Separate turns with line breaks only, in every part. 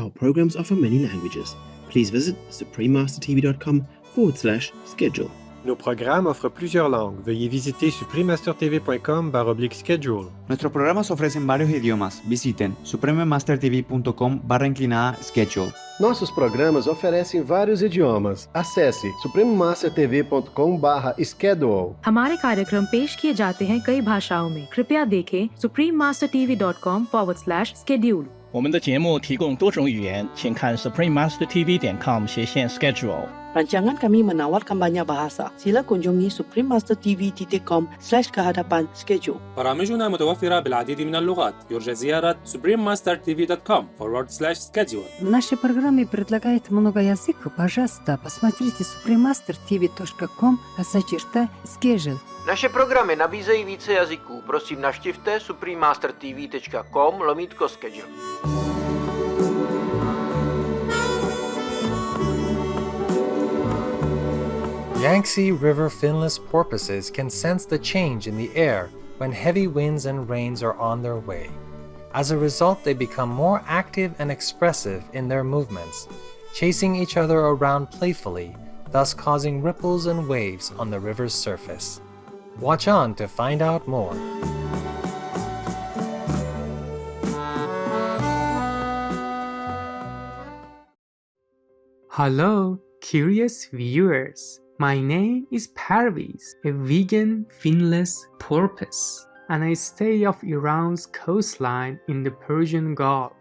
Our programs offer many languages. Please visit suprememastertv.com/schedule.
Nos programmes offrent plusieurs langues. Veuillez visiter suprememastertv.com/schedule.
Nuestros programas ofrecen varios idiomas. Visiten suprememastertv.com/schedule.
Nossos programas oferecem vários idiomas. Acesse suprememastertv.com/schedule.
हमारे कार्यक्रम पेश किए जाते हैं कई भाषाओं में। कृपया देखें suprememastertv.com/schedule。
我们的节目提供多种语言，请看 suprememastertv.com/schedule。
Rancangan kami menawarkan banyak bahasa. Sila kunjungi suprememastertv.com/kehadapan schedule.
برامجنا متوفرة بالعديد من اللغات. يرجى زيارة suprememastertv.com/schedule.
Наши программы предлагают много языков. Пожалуйста, посмотрите suprememastertv.com/schedule.
Naše programy nabízejí více jazyků. Prosím, navštivte suprememastertv.com/schedule.
Yangtze River finless porpoises can sense the change in the air when heavy winds and rains are on their way. As a result, they become more active and expressive in their movements, chasing each other around playfully, thus causing ripples and waves on the river's surface. Watch on to find out more.
Hello, curious viewers. My name is Parviz, a vegan finless porpoise, and I stay off Iran's coastline in the Persian Gulf.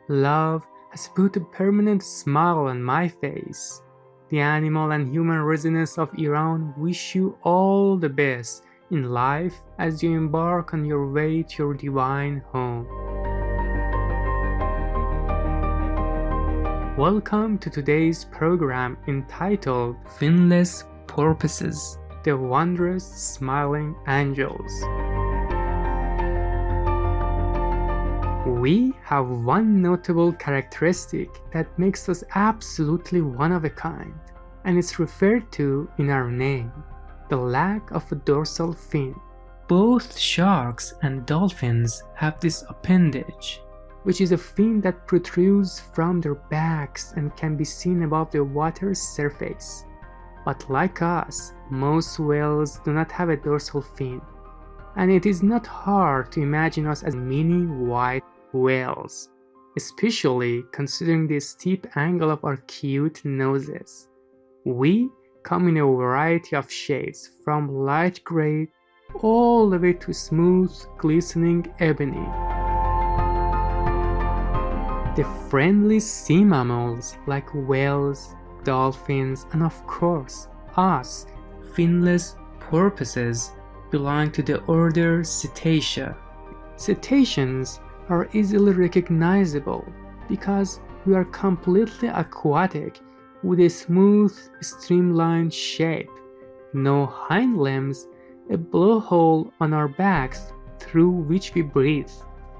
Love has put a permanent smile on my face. The animal and human residents of Iran wish you all the best in life as you embark on your way to your divine home. Welcome to today's program entitled Finless Porpoises, the Wondrous Smiling Angels. We have one notable characteristic that makes us absolutely one of a kind, and it's referred to in our name, the lack of a dorsal fin. Both sharks and dolphins have this appendage, which is a fin that protrudes from their backs and can be seen above the water's surface. But like us, most whales do not have a dorsal fin, and it is not hard to imagine us as mini white whales, especially considering the steep angle of our cute noses. We come in a variety of shades, from light gray all the way to smooth, glistening ebony. The friendly sea mammals like whales, dolphins, and of course, us, finless porpoises, belong to the order Cetacea. Cetaceans are easily recognizable because we are completely aquatic with a smooth, streamlined shape, no hind limbs, a blowhole on our backs through which we breathe,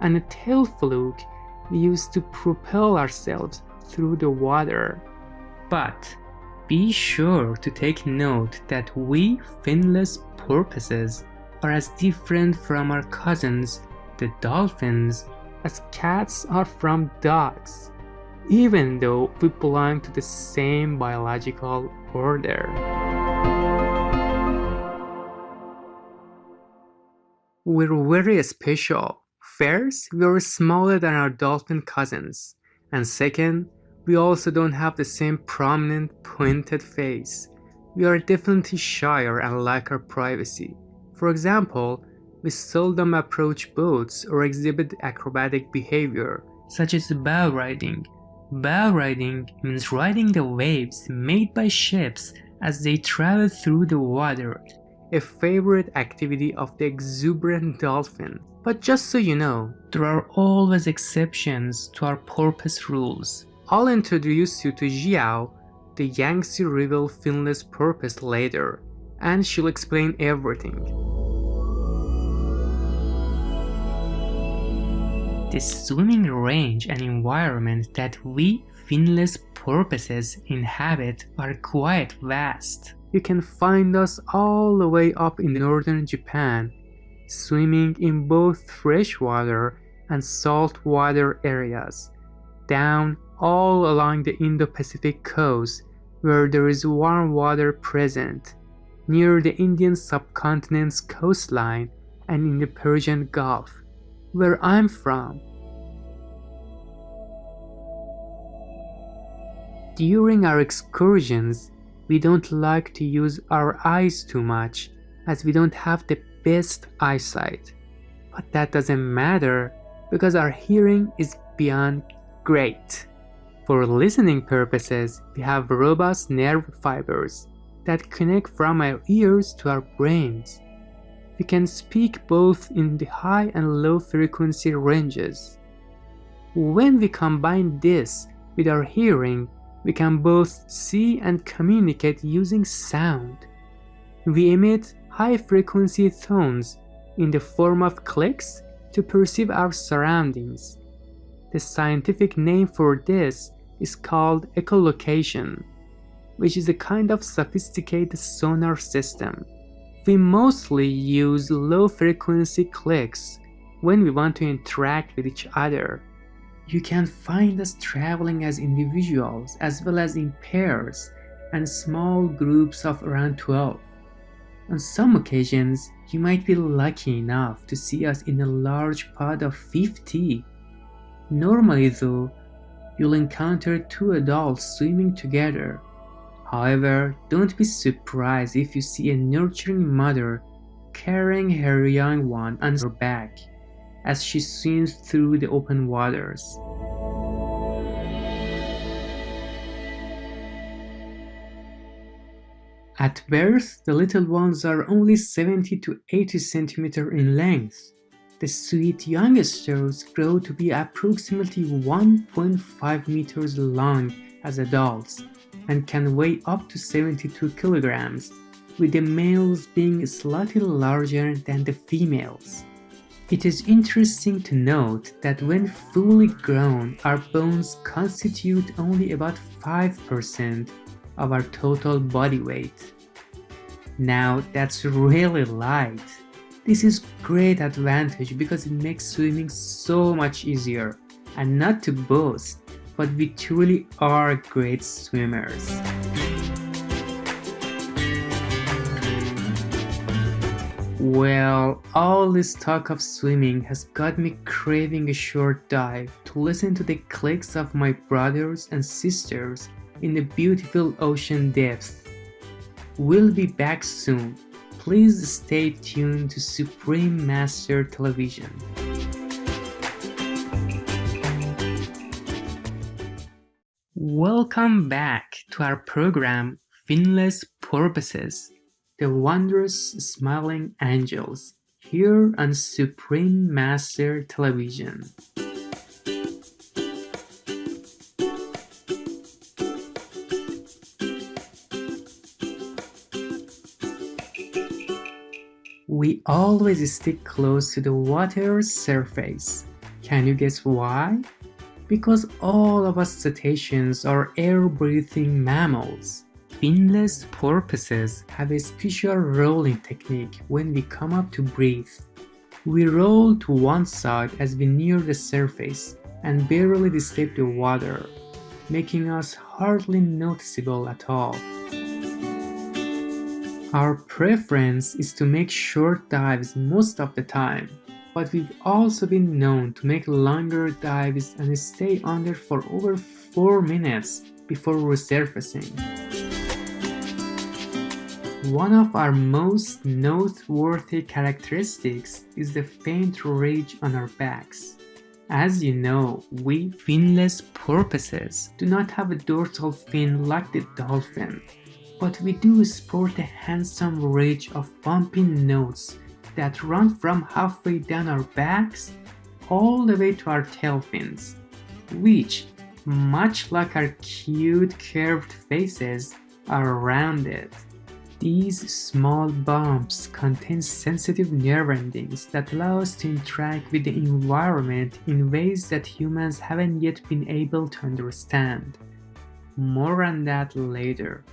and a tail fluke we use to propel ourselves through the water. But be sure to take note that we finless porpoises are as different from our cousins, the dolphins, as cats are from dogs, even though we belong to the same biological order. We're very special. First, we are smaller than our dolphin cousins, and second, we also don't have the same prominent, pointed face. We are definitely shyer and like our privacy. For example, we seldom approach boats or exhibit acrobatic behavior, such as bow riding. Bow riding means riding the waves made by ships as they travel through the water, a favorite activity of the exuberant dolphin. But just so you know, there are always exceptions to our porpoise rules. I'll introduce you to Xiao, the Yangtze River finless porpoise later, and she'll explain everything. The swimming range and environment that we finless porpoises inhabit are quite vast. You can find us all the way up in northern Japan, swimming in both freshwater and saltwater areas, down all along the Indo-Pacific coast where there is warm water present, near the Indian subcontinent's coastline and in the Persian Gulf, where I'm from. During our excursions, we don't like to use our eyes too much as we don't have the best eyesight. But that doesn't matter because our hearing is beyond great. For listening purposes, we have robust nerve fibers that connect from our ears to our brains. We can speak both in the high and low frequency ranges. When we combine this with our hearing, we can both see and communicate using sound. We emit high frequency tones in the form of clicks to perceive our surroundings. The scientific name for this is called echolocation, which is a kind of sophisticated sonar system. We mostly use low frequency clicks when we want to interact with each other. You can find us traveling as individuals as well as in pairs and small groups of around 12. On some occasions, you might be lucky enough to see us in a large pod of 50. Normally though, you'll encounter 2 adults swimming together. However, don't be surprised if you see a nurturing mother carrying her young one on her back as she swims through the open waters. At birth, the little ones are only 70 to 80 centimeters in length. The sweet youngsters grow to be approximately 1.5 meters long as adults and can weigh up to 72 kilograms, with the males being slightly larger than the females. It is interesting to note that when fully grown, our bones constitute only about 5% of our total body weight. Now that's really light. This is great advantage because it makes swimming so much easier. And not to boast, but we truly are great swimmers. Well, all this talk of swimming has got me craving a short dive to listen to the clicks of my brothers and sisters in the beautiful ocean depths. We'll be back soon. Please stay tuned to Supreme Master Television. Welcome back to our program Finless Porpoises, the wondrous smiling angels, here on Supreme Master Television. We always stick close to the water's surface. Can you guess why? Because all of us cetaceans are air-breathing mammals. Finless porpoises have a special rolling technique when we come up to breathe. We roll to one side as we near the surface and barely disturb the water, making us hardly noticeable at all. Our preference is to make short dives most of the time, but we've also been known to make longer dives and stay under for over 4 minutes before resurfacing. One of our most noteworthy characteristics is the faint ridge on our backs. As you know, we finless porpoises do not have a dorsal fin like the dolphin, but we do sport a handsome ridge of bumpy notes that run from halfway down our backs all the way to our tail fins, which, much like our cute curved faces, are rounded. These small bumps contain sensitive nerve endings that allow us to interact with the environment in ways that humans haven't yet been able to understand. More on that later.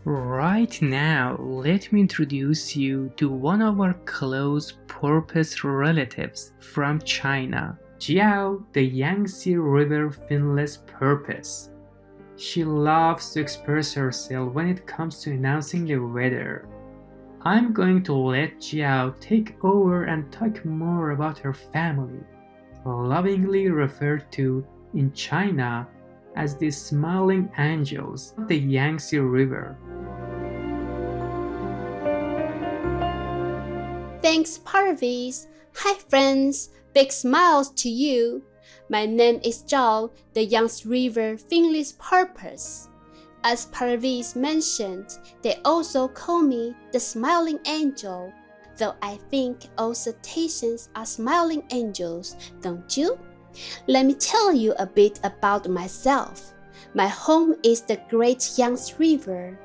Right now, let me introduce you to one of our close porpoise relatives from China, Jiao, the Yangtze River Finless Porpoise. She loves to express herself when it comes to announcing the weather. I'm going to let Jiao take over and talk more about her family, lovingly referred to in China as the smiling angels of the Yangtze River.
Thanks, Parvis. Hi, friends. Big smiles to you. My name is Zhao, the Yangtze River Finless Porpoise. As Parvis mentioned, they also call me the Smiling Angel, though I think all cetaceans are smiling angels, don't you? Let me tell you a bit about myself. My home is the Great Yangtze River.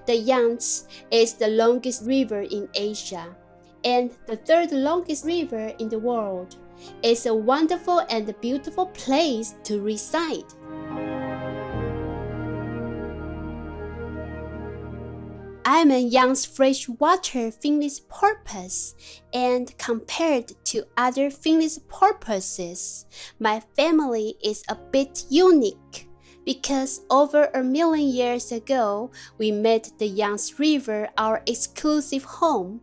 The Yangtze is the longest river in Asia and the third longest river in the world. It's a wonderful and beautiful place to reside. I'm a Yangtze freshwater finless porpoise, and compared to other finless porpoises, my family is a bit unique because over 1 million years ago, we made the Yangtze River our exclusive home.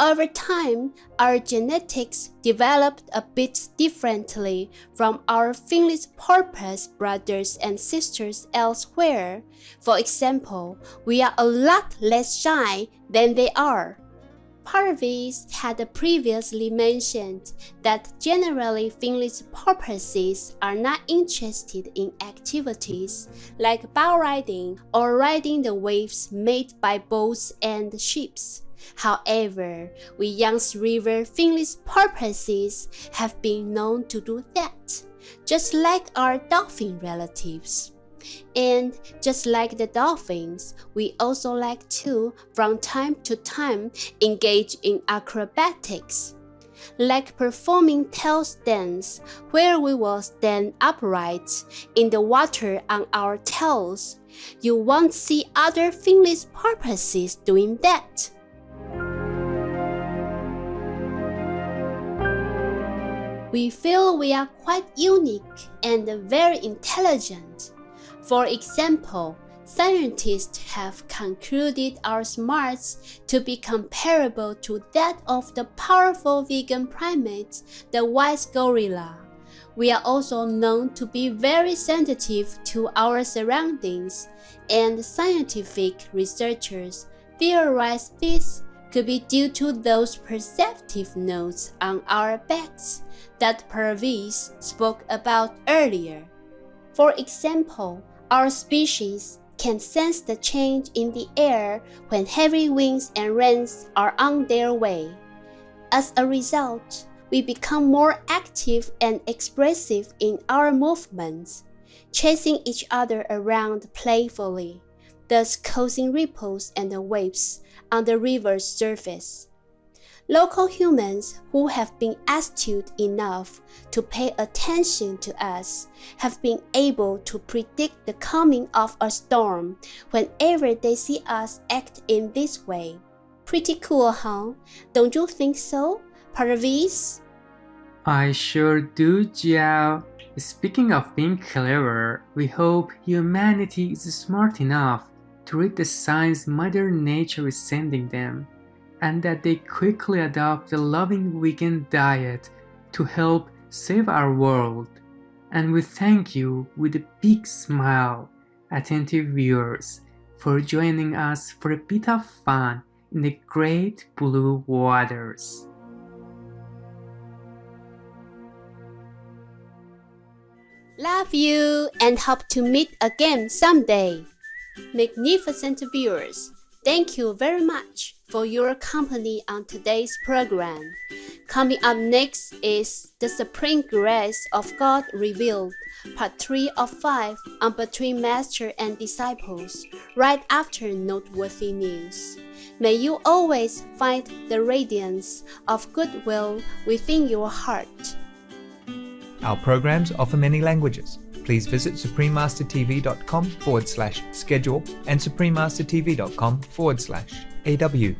Over time, our genetics developed a bit differently from our finless porpoise brothers and sisters elsewhere. For example, we are a lot less shy than they are. Parvis had previously mentioned that generally finless porpoises are not interested in activities like bow riding or riding the waves made by boats and ships. However, we Yangtze River finless porpoises have been known to do that, just like our dolphin relatives. And just like the dolphins, we also like to, from time to time, engage in acrobatics, like performing tail stands, where we will stand upright in the water on our tails. You won't see other finless porpoises doing that. We feel we are quite unique and very intelligent. For example, scientists have concluded our smarts to be comparable to that of the powerful vegan primate, the white gorilla. We are also known to be very sensitive to our surroundings, and scientific researchers theorize this could be due to those perceptive notes on our backs that Parvis spoke about earlier. For example, our species can sense the change in the air when heavy winds and rains are on their way. As a result, we become more active and expressive in our movements, chasing each other around playfully, thus causing ripples and waves on the river's surface. Local humans who have been astute enough to pay attention to us have been able to predict the coming of a storm whenever they see us act in this way. Pretty cool, huh? Don't you think so, Parvis?
I sure do, Jiao. Speaking of being clever, we hope humanity is smart enough to read the signs Mother Nature is sending them, and that they quickly adopt a loving vegan diet to help save our world. And we thank you with a big smile, attentive viewers, for joining us for a bit of fun in the great blue waters.
Love you and hope to meet again someday. Magnificent viewers, thank you very much for your company on today's program. Coming up next is The Supreme Grace of God Revealed, Part 3 of 5 on Between Master and Disciples, right after Noteworthy News. May you always find the radiance of goodwill within your heart.
Our programs offer many languages. Please visit suprememastertv.com/schedule and suprememastertv.com/AW.